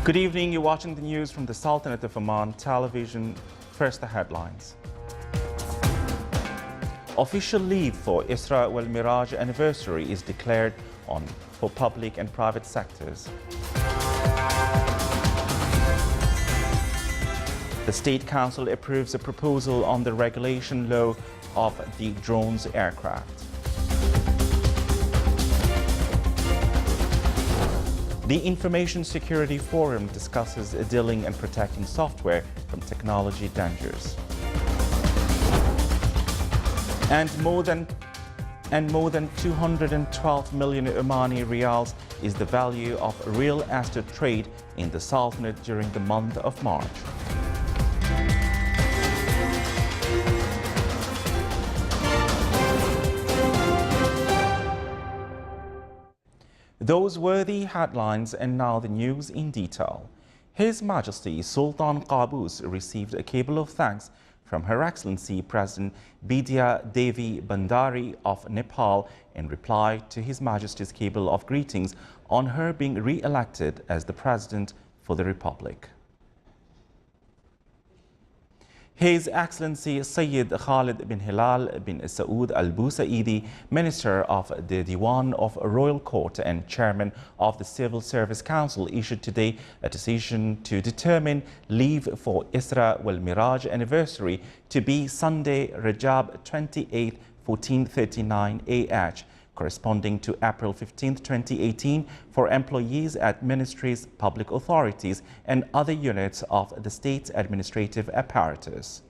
Good evening. You're watching the news from the Sultanate of Oman television. First, the headlines. Official leave for Isra wal Miraj anniversary is declared for public and private sectors. The State Council approves a proposal on the regulation law of the drones aircraft. The Information Security Forum discusses dealing and protecting software from technology dangers. And more than 212 million Omani riyals is the value of real estate trade in the Sultanate during the month of March. Those were the headlines, and now the news in detail. His Majesty Sultan Qaboos received a cable of thanks from Her Excellency President Bidya Devi Bhandari of Nepal in reply to His Majesty's cable of greetings on her being re-elected as the President for the Republic. His Excellency Sayyid Khalid bin Hilal bin Saud Al Busaidi, Minister of the Diwan of Royal Court and Chairman of the Civil Service Council, issued today a decision to determine leave for Isra wal Miraj anniversary to be Sunday, Rajab 28, 1439 AH, corresponding to April 15, 2018, for employees at ministries, public authorities, and other units of the state's administrative apparatus.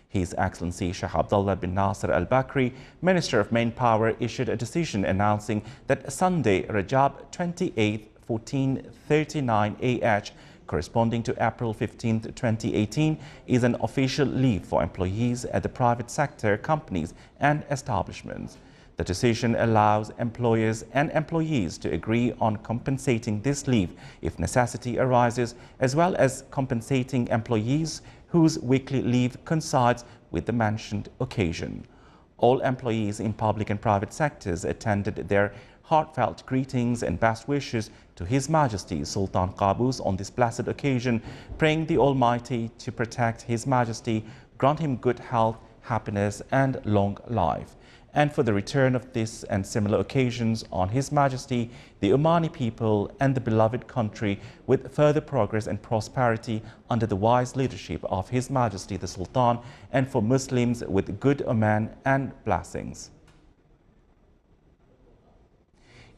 His Excellency Sheikh Abdullah bin Nasser Al Bakri, Minister of Manpower, issued a decision announcing that Sunday, Rajab 28, 1439 AH, corresponding to April 15, 2018, is an official leave for employees at the private sector, companies, and establishments. The decision allows employers and employees to agree on compensating this leave if necessity arises, as well as compensating employees whose weekly leave coincides with the mentioned occasion. All employees in public and private sectors attended their heartfelt greetings and best wishes to His Majesty Sultan Qaboos on this blessed occasion, praying the Almighty to protect His Majesty, grant him good health, happiness, and long life. And for the return of this and similar occasions on His Majesty, the Omani people and the beloved country with further progress and prosperity under the wise leadership of His Majesty the Sultan, and for Muslims with good Oman and blessings.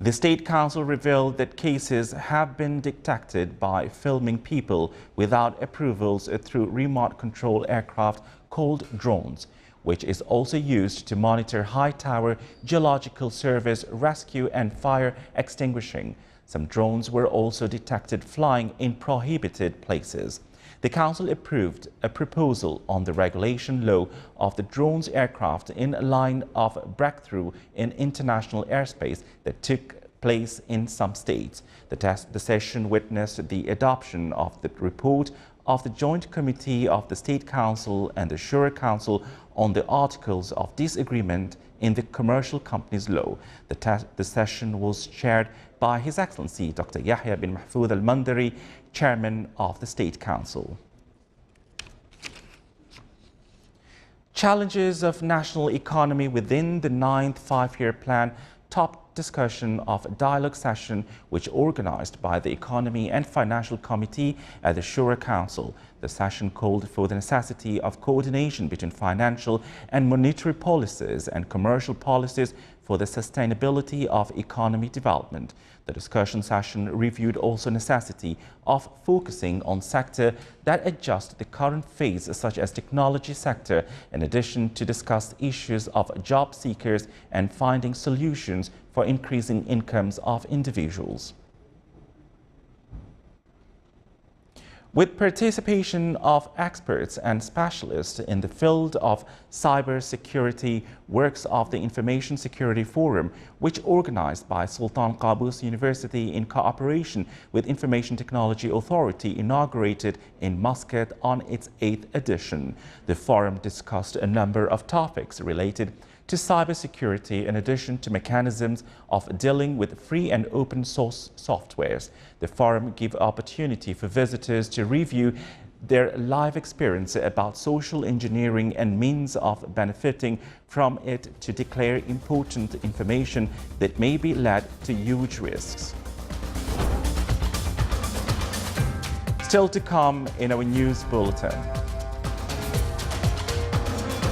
The State Council revealed that cases have been detected by filming people without approvals through remote control aircraft called drones, which is also used to monitor high tower geological service, rescue and fire extinguishing. Some drones were also detected flying in prohibited places. The Council approved a proposal on the regulation law of the drones aircraft in line of breakthrough in international airspace that took place in some states. The session witnessed the adoption of the report of the Joint Committee of the State Council and the Shura Council on the Articles of Disagreement in the Commercial Companies Law. The session was chaired by His Excellency Dr. Yahya bin Mahfoud Al-Mandari, Chairman of the State Council. Challenges of national economy within the 9th five-year plan topped discussion of a dialogue session which organized by the Economy and Financial Committee at the Shura Council. The session called for the necessity of coordination between financial and monetary policies and commercial policies for the sustainability of economy development. The discussion session reviewed also necessity of focusing on sector that adjust the current phase, such as technology sector, in addition to discuss issues of job seekers and finding solutions for increasing incomes of individuals. With participation of experts and specialists in the field of cybersecurity, works of the Information Security Forum, which organized by Sultan Qaboos University in cooperation with Information Technology Authority, inaugurated in Muscat on its 8th edition. The forum discussed a number of topics related to cybersecurity in addition to mechanisms of dealing with free and open source softwares. The forum gives opportunity for visitors to review their life experience about social engineering and means of benefiting from it, to declare important information that may be led to huge risks. Still to come in our news bulletin.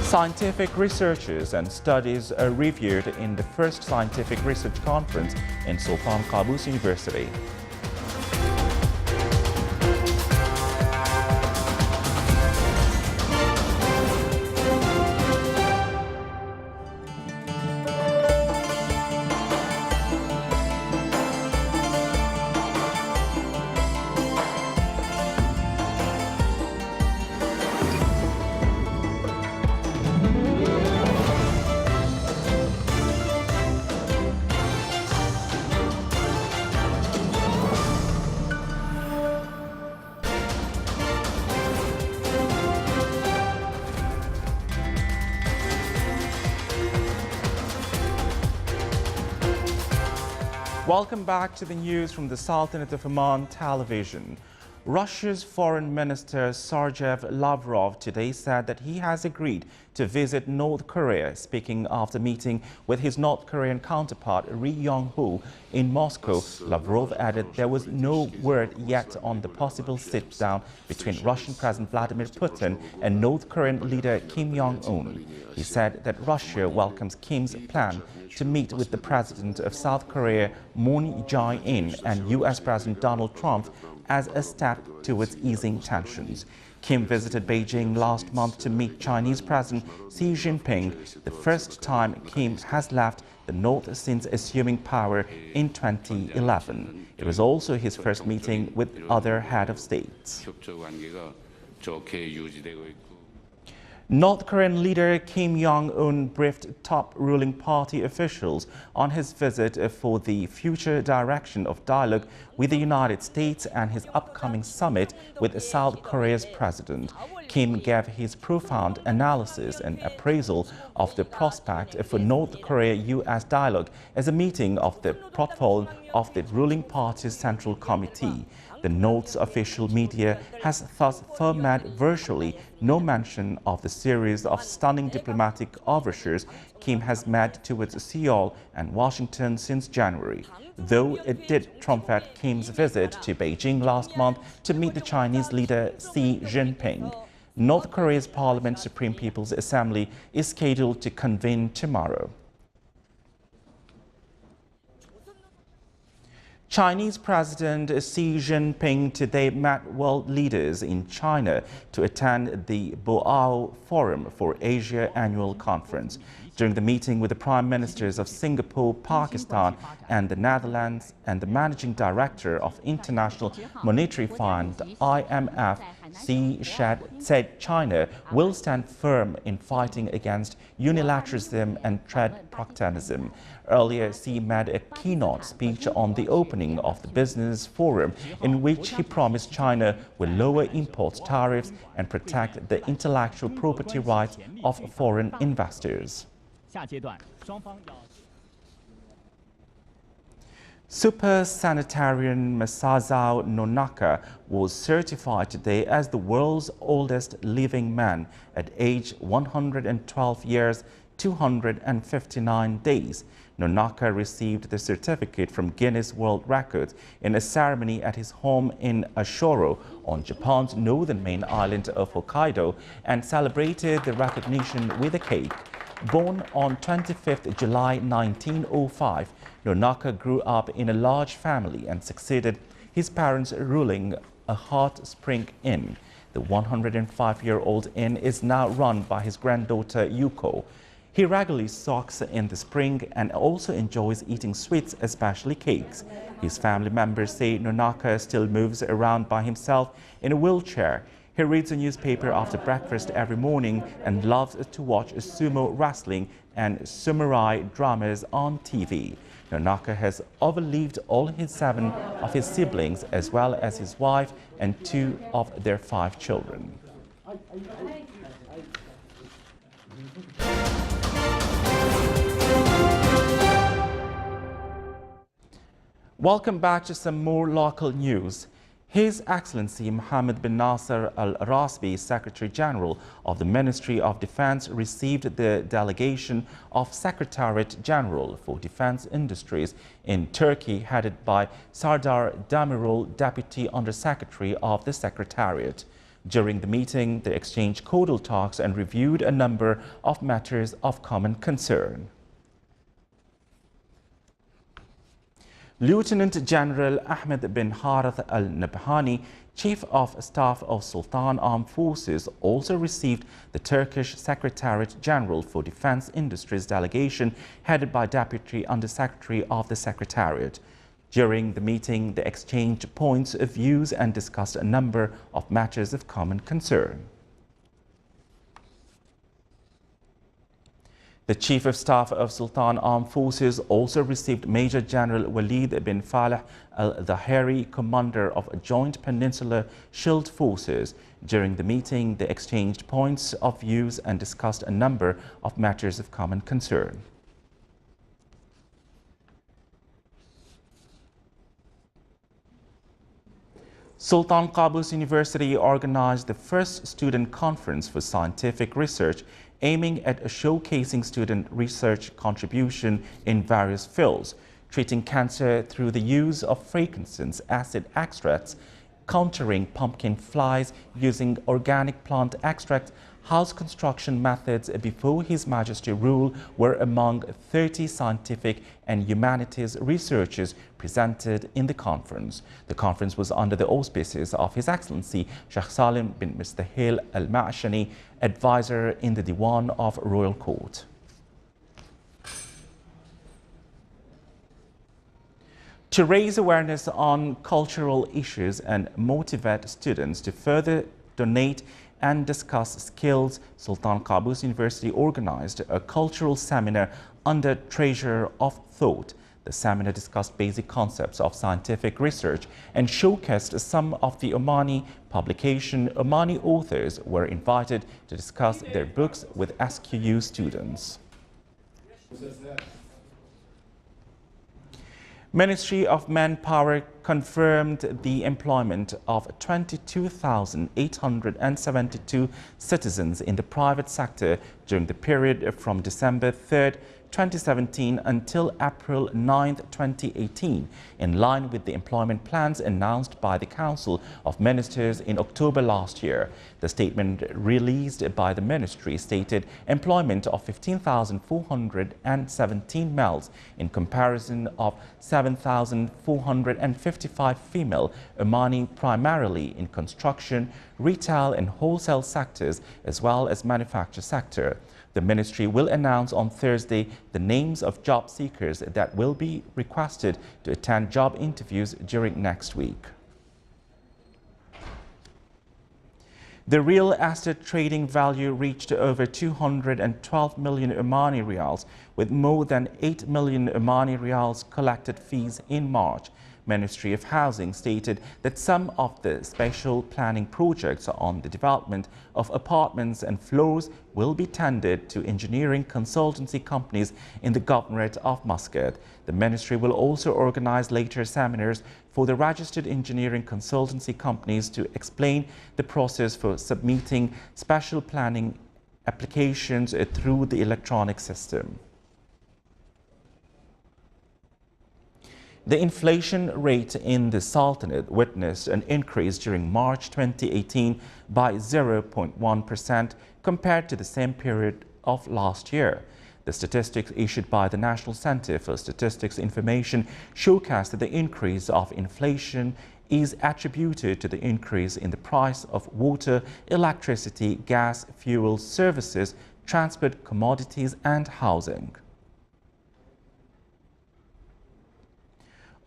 Scientific researchers and studies are reviewed in the first scientific research conference in Sultan Qaboos University. Welcome back to the news from the Sultanate of Oman television. Russia's Foreign Minister Sergei Lavrov today said that he has agreed to visit North Korea, speaking after meeting with his North Korean counterpart Ri Yong-ho in Moscow. Lavrov added there was no word yet on the possible sit-down between Russian President Vladimir Putin and North Korean leader Kim Jong-un. He said that Russia welcomes Kim's plan to meet with the president of South Korea, Moon Jae-in, and U.S. President Donald Trump as a step towards easing tensions. Kim visited Beijing last month to meet Chinese President Xi Jinping, the first time Kim has left the North since assuming power in 2011. It was also his first meeting with other head of states. North Korean leader Kim Jong-un briefed top ruling party officials on his visit for the future direction of dialogue with the United States and his upcoming summit with South Korea's president. Kim gave his profound analysis and appraisal of the prospect for North Korea-U.S. dialogue as a meeting of the portfolio of the ruling party's Central Committee. The North's official media has thus far made virtually no mention of the series of stunning diplomatic overtures Kim has made towards Seoul and Washington since January, though it did trumpet Kim's visit to Beijing last month to meet the Chinese leader Xi Jinping. North Korea's Parliament Supreme People's Assembly is scheduled to convene tomorrow. Chinese President Xi Jinping today met world leaders in China to attend the Boao Forum for Asia annual conference. During the meeting with the Prime Ministers of Singapore, Pakistan and the Netherlands and the Managing Director of International Monetary Fund, IMF, Xi said China will stand firm in fighting against unilateralism and trade protectionism. Earlier, Xi made a keynote speech on the opening of the business forum, in which he promised China will lower import tariffs and protect the intellectual property rights of foreign investors. Super Sanitarian Masao Nonaka was certified today as the world's oldest living man at age 112 years, 259 days. Nonaka received the certificate from Guinness World Records in a ceremony at his home in Ashoro on Japan's northern main island of Hokkaido and celebrated the recognition with a cake. Born on 25th July 1905, Nonaka grew up in a large family and succeeded his parents ruling a hot spring inn. The 105-year-old inn is now run by his granddaughter Yuko. He regularly soaks in the spring and also enjoys eating sweets, especially cakes. His family members say Nonaka still moves around by himself in a wheelchair. He reads a newspaper after breakfast every morning and loves to watch sumo wrestling and samurai dramas on TV. Nonaka has overlived all 7 of his siblings, as well as his wife and 2 of their 5 children. Welcome back to some more local news. His Excellency Mohammed bin Nasser Al Rasbi, Secretary General of the Ministry of Defense, received the delegation of Secretariat General for Defense Industries in Turkey, headed by Sardar Demirol, Deputy Under-Secretary of the Secretariat. During the meeting, they exchanged cordial talks and reviewed a number of matters of common concern. Lieutenant General Ahmed bin Harith Al-Nabhani, Chief of Staff of Sultan Armed Forces, also received the Turkish Secretariat General for Defense Industries delegation headed by Deputy Under-Secretary of the Secretariat. During the meeting, they exchanged points of views and discussed a number of matters of common concern. The Chief of Staff of Sultan Armed Forces also received Major General Walid bin Faleh al-Dhaheri, Commander of Joint Peninsular Shield Forces. During the meeting, they exchanged points of views and discussed a number of matters of common concern. Sultan Qaboos University organized the first student conference for scientific research aiming at showcasing student research contribution in various fields, treating cancer through the use of frankincense acid extracts, countering pumpkin flies using organic plant extracts, house construction methods before His Majesty rule were among 30 scientific and humanities researchers presented in the conference. The conference was under the auspices of His Excellency Sheikh Salim bin Mustahil Al-Ma'shani, advisor in the Diwan of Royal Court. To raise awareness on cultural issues and motivate students to further donate and discuss skills, Sultan Qaboos University organized a cultural seminar under Treasure of Thought. The seminar discussed basic concepts of scientific research and showcased some of the Omani publication. Omani authors were invited to discuss their books with SQU students. Ministry of Manpower confirmed the employment of 22,872 citizens in the private sector during the period from December 3rd, 2017 until April 9, 2018, in line with the employment plans announced by the Council of Ministers in October last year. The statement released by the ministry stated employment of 15,417 males in comparison of 7,455 female Omani, primarily in construction, retail and wholesale sectors as well as manufacture sector. The ministry will announce on Thursday the names of job seekers that will be requested to attend job interviews during next week. The real estate trading value reached over 212 million Omani Rials, with more than 8 million Omani Rials collected fees in March. Ministry of Housing stated that some of the special planning projects on the development of apartments and floors will be tendered to engineering consultancy companies in the Governorate of Muscat. The ministry will also organize later seminars for the registered engineering consultancy companies to explain the process for submitting special planning applications through the electronic system. The inflation rate in the Sultanate witnessed an increase during March 2018 by 0.1% compared to the same period of last year. The statistics issued by the National Center for Statistics Information showcased that the increase of inflation is attributed to the increase in the price of water, electricity, gas, fuel, services, transport, commodities and housing.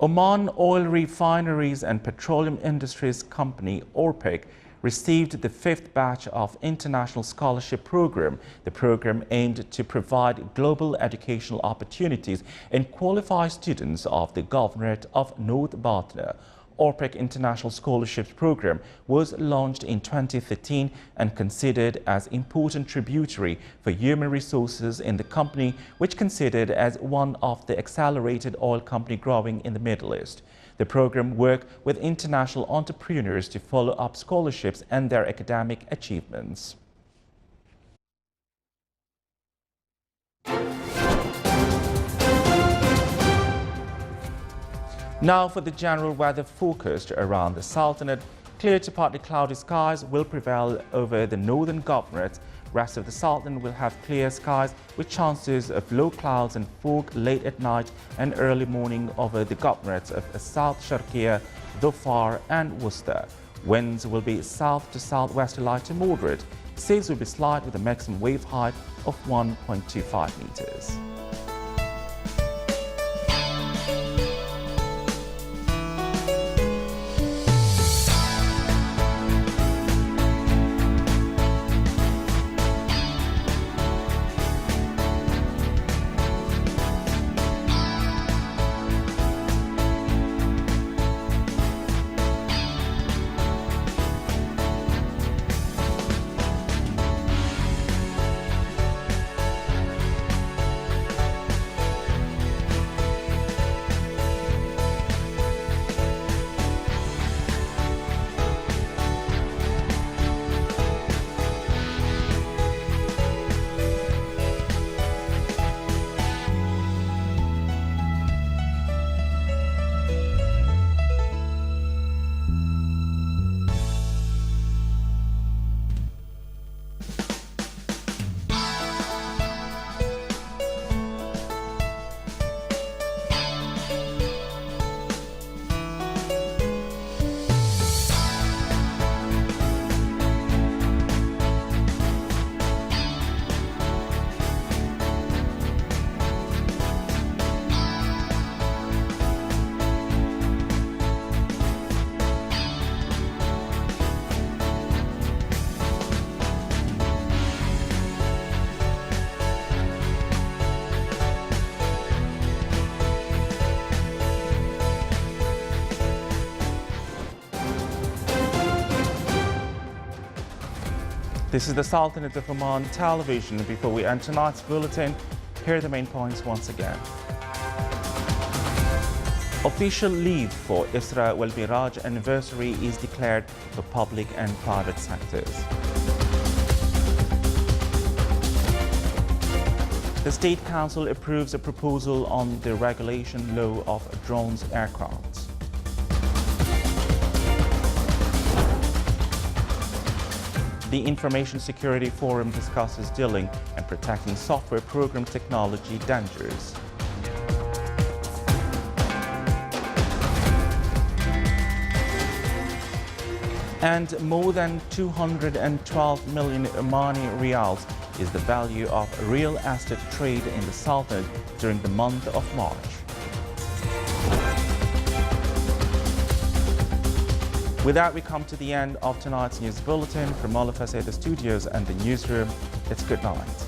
Oman Oil Refineries and Petroleum Industries Company, ORPEC, received the 5th batch of International Scholarship Program. The program aimed to provide global educational opportunities and qualify students of the Governorate of North Batna. ORPEC International Scholarships Program was launched in 2013 and considered as important tributary for human resources in the company, which considered as one of the accelerated oil company growing in the Middle East. The program worked with international entrepreneurs to follow up scholarships and their academic achievements. Now for the general weather forecast around the Sultanate. Clear to partly cloudy skies will prevail over the northern governorate. Rest of the Sultanate will have clear skies with chances of low clouds and fog late at night and early morning over the governorates of South Sharqiya, Dhofar and Worcester. Winds will be south to southwest light to moderate. Seas will be slight with a maximum wave height of 1.25 meters. This is the Sultanate of Oman television. Before we end tonight's bulletin, here are the main points once again. Official leave for Isra Wal Miraj anniversary is declared for public and private sectors. The State Council approves a proposal on the regulation law of drones aircrafts. The Information Security Forum discusses dealing and protecting software program technology dangers. And more than 212 million Omani riyals is the value of real estate trade in the Sultanate during the month of March. With that, we come to the end of tonight's news bulletin. From all of us at the studios and the newsroom, it's good night.